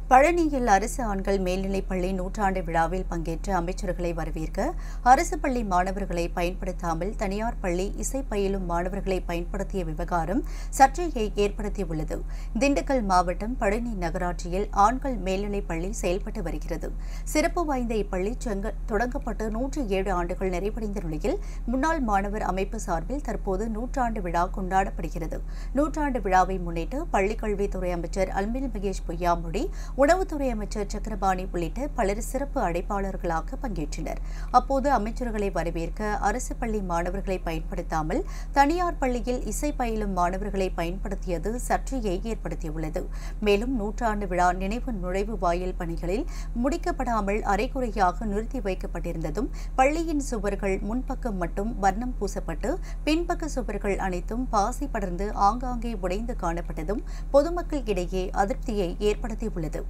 பழனியில் அரசு ஆண்கள் மேல்நிலைப்பள்ளி நூற்றாண்டு விழாவில் பங்கேற்ற அமைச்சர்களை வரவேற்க அரசு பள்ளி மாணவர்களை பயன்படுத்தாமல் தனியார் பள்ளி இசை பயிலும் மாணவர்களை பயன்படுத்திய விவகாரம் சர்ச்சையை ஏற்படுத்தியுள்ளது. திண்டுக்கல் மாவட்டம் பழனி நகராட்சியில் ஆண்கள் மேல்நிலைப்பள்ளி செயல்பட்டு வருகிறது. சிறப்பு வாய்ந்த இப்பள்ளி தொடங்கப்பட்டு 107 ஆண்டுகள் நிறைவடைந்த நிலையில் முன்னாள் மாணவர் அமைப்பு சார்பில் தற்போது நூற்றாண்டு விழா கொண்டாடப்படுகிறது. நூற்றாண்டு விழாவை முன்னிட்டு பள்ளிக்கல்வித்துறை அமைச்சர் அன்பில் மகேஷ் பொய்யாமொழி, உணவுத்துறை அமைச்சர் சக்கரபாணி உள்ளிட்ட பலர் சிறப்பு அழைப்பாளர்களாக பங்கேற்றனர். அப்போது அமைச்சர்களை வரவேற்க அரசு பள்ளி மாணவர்களை பயன்படுத்தாமல் தனியார் பள்ளியில் இசை பயிலும் மாணவர்களை பயன்படுத்தியது சர்ச்சையை ஏற்படுத்தியுள்ளது. மேலும் நூற்றாண்டு விழா நினைவு நுழைவு வாயில் பணிகளில் முடிக்கப்படாமல் அரைகுறையாக நிறுத்தி வைக்கப்பட்டிருந்ததும், பள்ளியின் சுவர்கள் முன்பக்கம் மட்டும் வர்ணம் பூசப்பட்டு பின்பக்க சுவர்கள் அனைத்தும் பாசி படர்ந்து ஆங்காங்கே உடைந்து காணப்பட்டதும் பொதுமக்கள் இடையே அதிருப்தியை ஏற்படுத்தியுள்ளது.